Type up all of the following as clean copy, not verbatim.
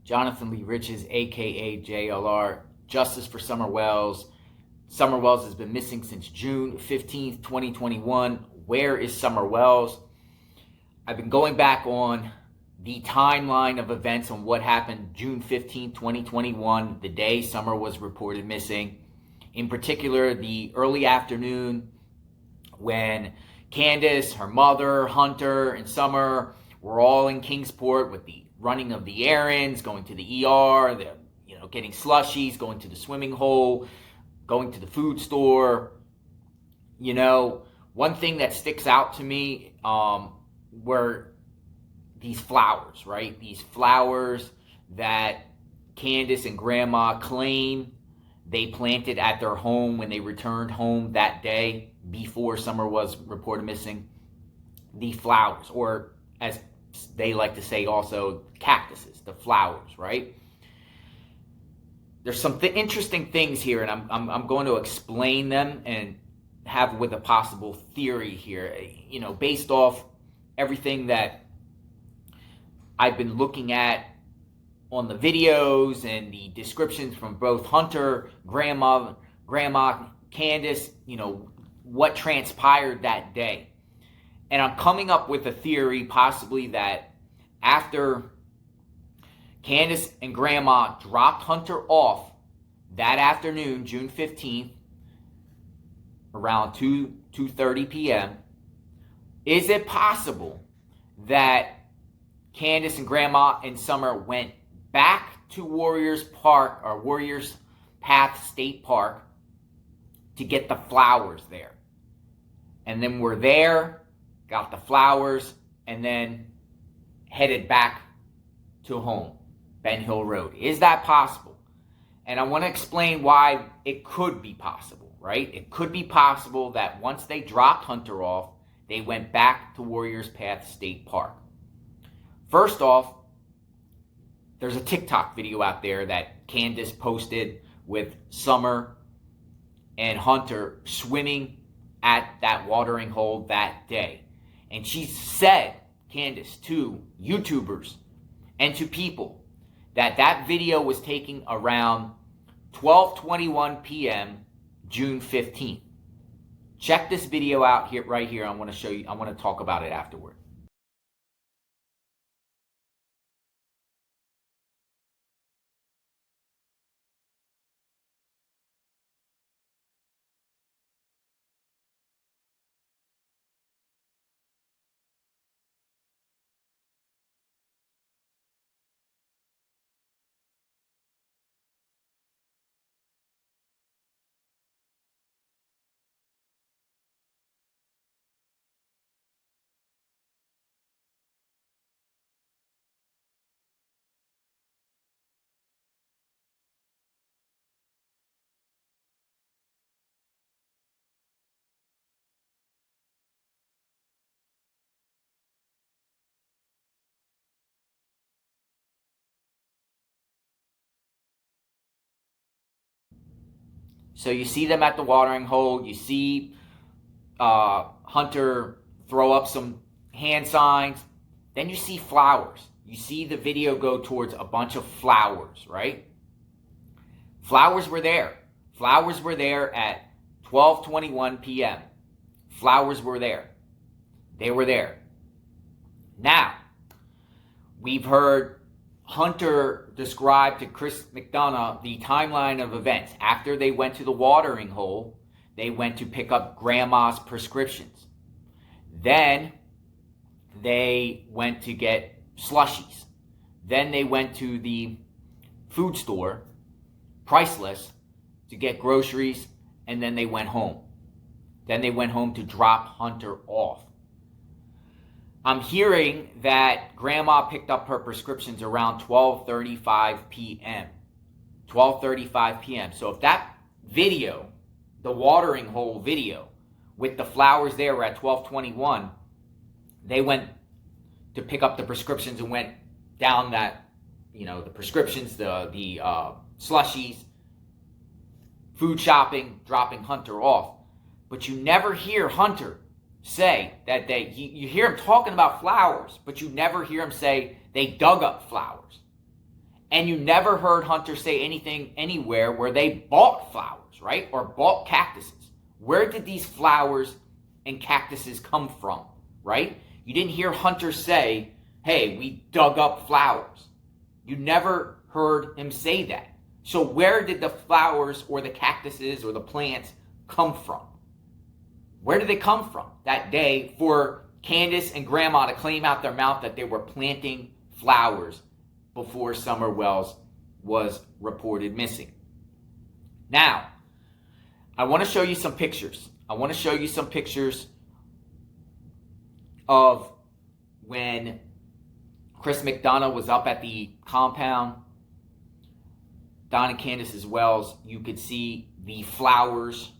Jonathan Lee Riches, aka JLR, Justice for Summer Wells. Summer Wells has been missing since June 15th, 2021. Where is Summer Wells? I've been going back on the timeline of events on what happened June 15th, 2021, the day Summer was reported missing. In particular, the early afternoon when Candus, her mother, Hunter, and Summer were all in Kingsport with the running of the errands, going to the ER, getting slushies, going to the swimming hole, going to the food store. One thing that sticks out to me were these flowers, right? These flowers that Candus and Grandma claim they planted at their home when they returned home that day before Summer was reported missing. The flowers, or as they like to say also, cactuses, the flowers, right? There's some interesting things here, and I'm going to explain them and have with a possible theory here, based off everything that I've been looking at on the videos and the descriptions from both Hunter, Grandma, Candus, what transpired that day. And I'm coming up with a theory possibly that after Candus and Grandma dropped Hunter off that afternoon, June 15th, around 2:30 p.m., is it possible that Candus and Grandma and Summer went back to Warriors Park or Warriors Path State Park to get the flowers there? And then we're there, got the flowers, and then headed back to home, Ben Hill Road. Is that possible? And I want to explain why it could be possible, right? It could be possible that once they dropped Hunter off, they went back to Warriors Path State Park. First off, there's a TikTok video out there that Candus posted with Summer and Hunter swimming at that watering hole that day. And she said, Candus, to YouTubers and to people that video was taken around 12:21 p.m. June 15th. Check this video out here, right here. I want to show you. I want to talk about it afterward. So you see them at the watering hole. You see Hunter throw up some hand signs. Then you see flowers. You see the video go towards a bunch of flowers, right? Flowers were there. Flowers were there at 12:21 p.m. Flowers were there. They were there. Now, we've heard Hunter described to Chris McDonough the timeline of events. After they went to the watering hole, they went to pick up Grandma's prescriptions. Then they went to get slushies. Then they went to the food store, Priceless, to get groceries, and then they went home. Then they went home to drop Hunter off. I'm hearing that Grandma picked up her prescriptions around 12:35 p.m. 12:35 p.m. So if that video, the watering hole video, with the flowers there were at 12:21, they went to pick up the prescriptions and went down that, the prescriptions, the slushies, food shopping, dropping Hunter off. But you never hear Hunter say that you hear him talking about flowers, but you never hear him say they dug up flowers. And you never heard Hunter say anything anywhere where they bought flowers, right? Or bought cactuses. Where did these flowers and cactuses come from, right? You didn't hear Hunter say, hey, we dug up flowers. You never heard him say that. So where did the flowers or the cactuses or the plants come from? Where did they come from that day for Candus and Grandma to claim out their mouth that they were planting flowers before Summer Wells was reported missing? Now, I want to show you some pictures. I want to show you some pictures of when Chris McDonough was up at the compound. Don and Candus's wells, you could see the flowers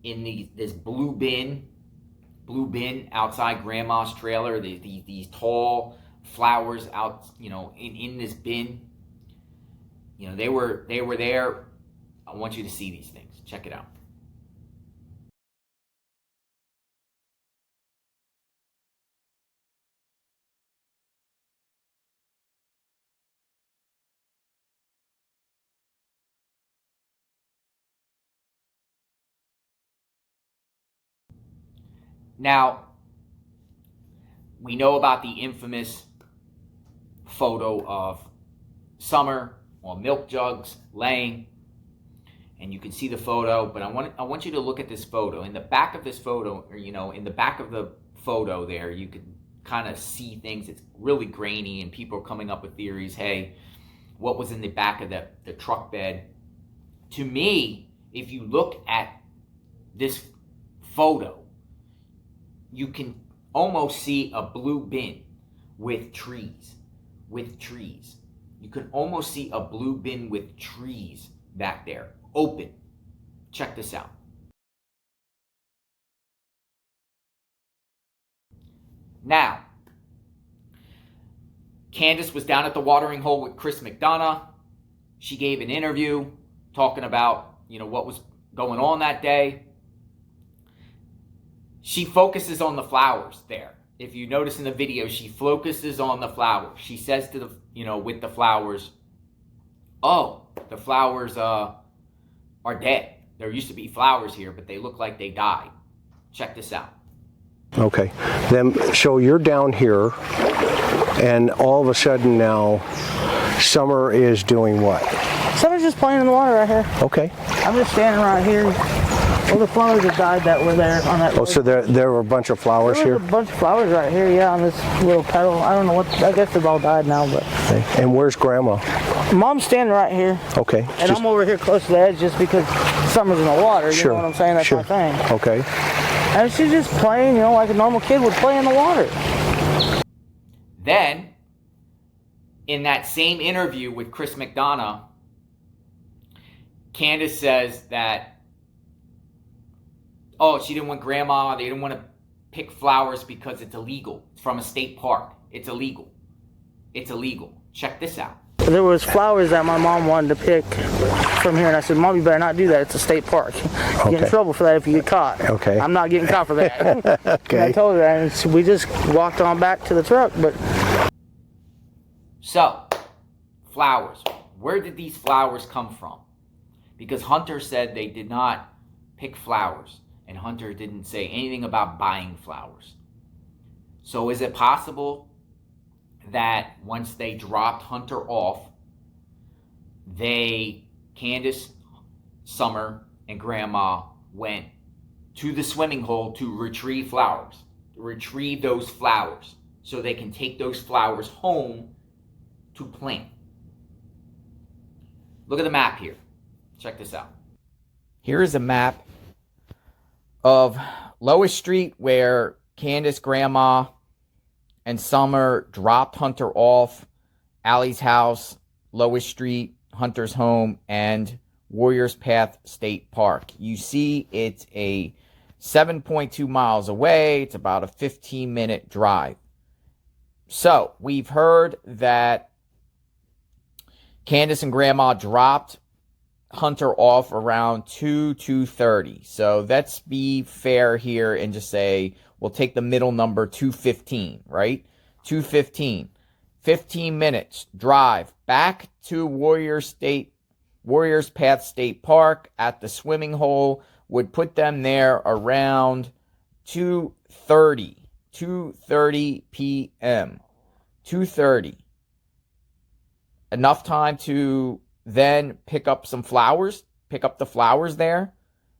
in this blue bin outside Grandma's trailer. These tall flowers out, in this bin. They were there. I want you to see these things. Check it out. Now, we know about the infamous photo of Summer on milk jugs laying, and you can see the photo, but I want you to look at this photo. In the back of this photo, or in the back of the photo there, you can kind of see things. It's really grainy, and people are coming up with theories. Hey, what was in the back of the truck bed? To me, if you look at this photo, you can almost see a blue bin with trees. You can almost see a blue bin with trees back there, open. Check this out. Now, Candus was down at the watering hole with Chris McDonough. She gave an interview talking about, what was going on that day. She focuses on the flowers there. If you notice in the video, she focuses on the flowers. She says to with the flowers, oh, the flowers are dead. There used to be flowers here, but they look like they died. Check this out. Okay. Then, so you're down here, and all of a sudden now, Summer is doing what? Summer's just playing in the water right here. Okay. I'm just standing right here. All the flowers that died that were there on that road. Oh, so there were a bunch of flowers here? There's a bunch of flowers right here, yeah, on this little petal. I don't know what, I guess they've all died now, but. Okay. And where's Grandma? Mom's standing right here. Okay. And I'm over here close to the edge just because Summer's in the water, you know what I'm saying? That's my thing. Okay. And she's just playing, like a normal kid would play in the water. Then, in that same interview with Chris McDonough, Candus says that, she didn't want Grandma, they didn't want to pick flowers because it's illegal. It's from a state park. It's illegal. Check this out. There was flowers that my mom wanted to pick from here, and I said, Mom, you better not do that. It's a state park. You get in trouble for that if you get caught. Okay. I'm not getting caught for that. Okay. And I told her that, and we just walked on back to the truck. But so, flowers. Where did these flowers come from? Because Hunter said they did not pick flowers, and Hunter didn't say anything about buying flowers. So is it possible that once they dropped Hunter off, Candus, Summer, and Grandma went to the swimming hole to retrieve flowers, to retrieve those flowers, so they can take those flowers home to plant? Look at the map here. Check this out. Here is a map of Lois Street where Candus, Grandma, and Summer dropped Hunter off. Allie's house, Lois Street, Hunter's home, and Warriors Path State Park. You see it's a 7.2 miles away. It's about a 15-minute drive. So we've heard that Candus and Grandma dropped Hunter off around 2:30. So let's be fair here and just say we'll take the middle number 2:15, right? 2:15. 15 minutes drive back to Warriors Path State Park at the swimming hole would put them there around 2:30 p.m. 2:30. Enough time to then pick up the flowers there,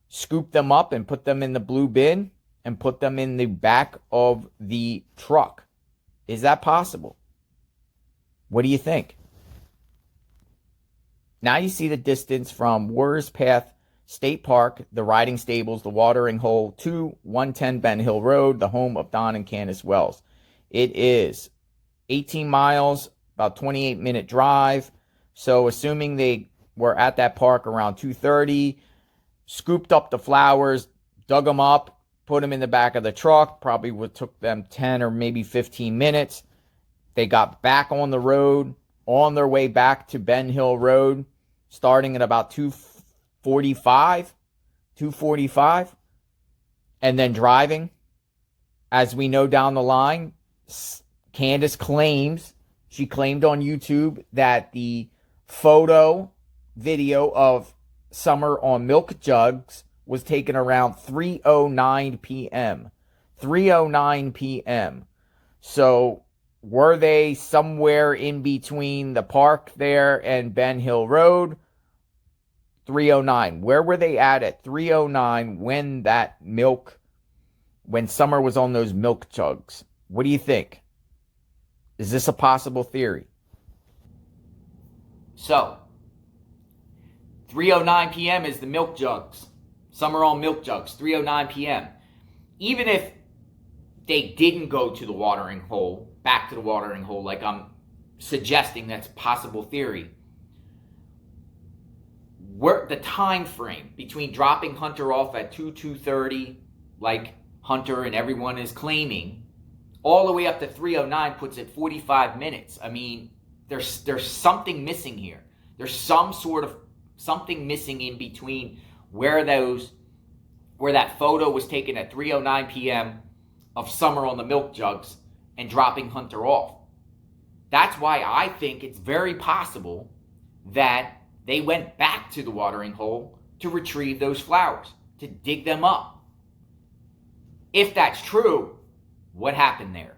scoop them up and put them in the blue bin and put them in the back of the truck. Is that possible? What do you think? Now you see the distance from Warriors Path State Park, the riding stables, the watering hole, to 110 Ben Hill Road, the home of Don and Candus Wells. It is 18 miles, about 28-minute drive. So assuming they were at that park around 2:30, scooped up the flowers, dug them up, put them in the back of the truck, probably would took them 10 or maybe 15 minutes. They got back on the road, on their way back to Ben Hill Road, starting at about 2:45, and then driving. As we know down the line, Candus claimed on YouTube that the video of Summer on milk jugs was taken around 3:09 p.m. 3:09 p.m. So were they somewhere in between the park there and Ben Hill Road? 3:09. Where were they at 3:09 when Summer was on those milk jugs? What do you think? Is this a possible theory? So, 3:09 p.m. is the milk jugs. Summer on milk jugs, 3:09 p.m. Even if they didn't go to the watering hole, back to the watering hole, like I'm suggesting that's a possible theory, the time frame between dropping Hunter off at 2:30, like Hunter and everyone is claiming, all the way up to 3:09 puts it 45 minutes. I mean, there's something missing here. There's something missing in between where that photo was taken at 3:09 p.m. of Summer on the milk jugs and dropping Hunter off. That's why I think it's very possible that they went back to the watering hole to retrieve those flowers, to dig them up. If that's true, what happened there?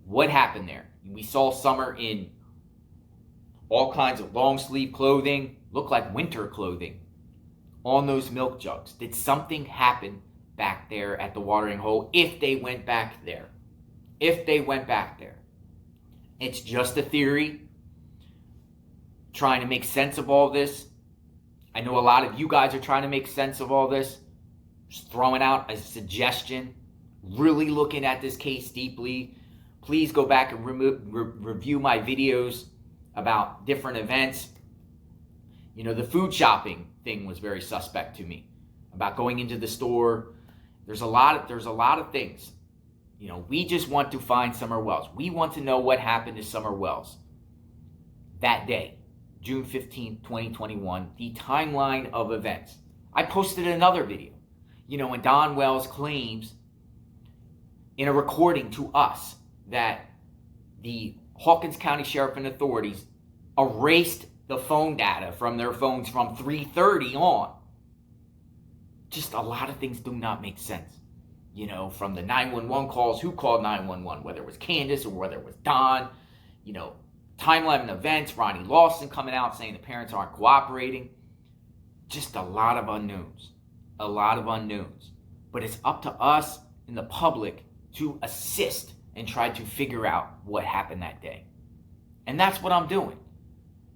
What happened there? We saw Summer in all kinds of long sleeve clothing, looked like winter clothing, on those milk jugs. Did something happen back there at the watering hole if they went back there? If they went back there. It's just a theory, trying to make sense of all this. I know a lot of you guys are trying to make sense of all this. Just throwing out a suggestion, really looking at this case deeply. Please go back and review my videos about different events. You know, the food shopping thing was very suspect to me. About going into the store. There's a lot of things. You know, we just want to find Summer Wells. We want to know what happened to Summer Wells that day, June 15th, 2021, the timeline of events. I posted another video, you know, when Don Wells claims in a recording to us that the Hawkins County Sheriff and authorities erased the phone data from their phones from 3:30 on. Just a lot of things do not make sense. You know, from the 911 calls, who called 911, whether it was Candus or whether it was Don, you know, timeline of events, Ronnie Lawson coming out saying the parents aren't cooperating. Just a lot of unknowns. A lot of unknowns. But it's up to us in the public to assist and try to figure out what happened that day. And that's what I'm doing.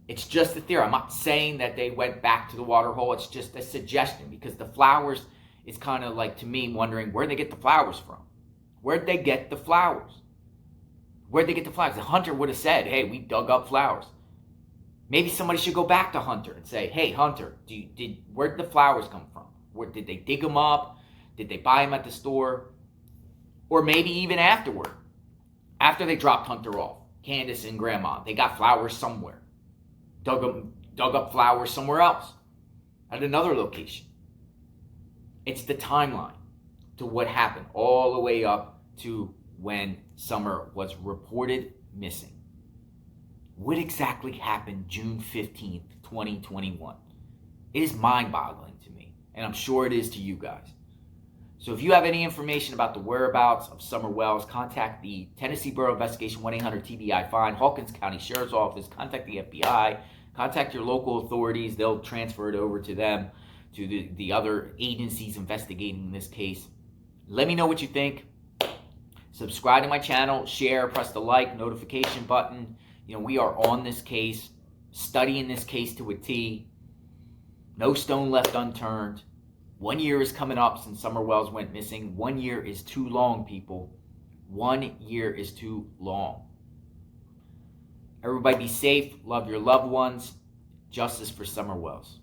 It's just a theory. I'm not saying that they went back to the water hole. It's just a suggestion, because the flowers is kind of like, to me, wondering where'd they get the flowers from? Where'd they get the flowers? Where'd they get the flowers? The Hunter would have said, hey, we dug up flowers. Maybe somebody should go back to Hunter and say, hey, Hunter, where'd the flowers come from? Did they dig them up? Did they buy them at the store? Or maybe even afterward, after they dropped Hunter off, Candus and Grandma, they got flowers somewhere. Dug up flowers somewhere else at another location. It's the timeline to what happened all the way up to when Summer was reported missing. What exactly happened June 15th, 2021? It is mind-boggling to me, and I'm sure it is to you guys. So if you have any information about the whereabouts of Summer Wells, contact the Tennessee Borough Investigation 1-800-TBI-FIND, Hawkins County Sheriff's Office, contact the FBI, contact your local authorities. They'll transfer it over to them, to the other agencies investigating this case. Let me know what you think. Subscribe to my channel, share, press the like, notification button. You know, we are on this case, studying this case to a T. No stone left unturned. 1 year is coming up since Summer Wells went missing. 1 year is too long, people. 1 year is too long. Everybody be safe. Love your loved ones. Justice for Summer Wells.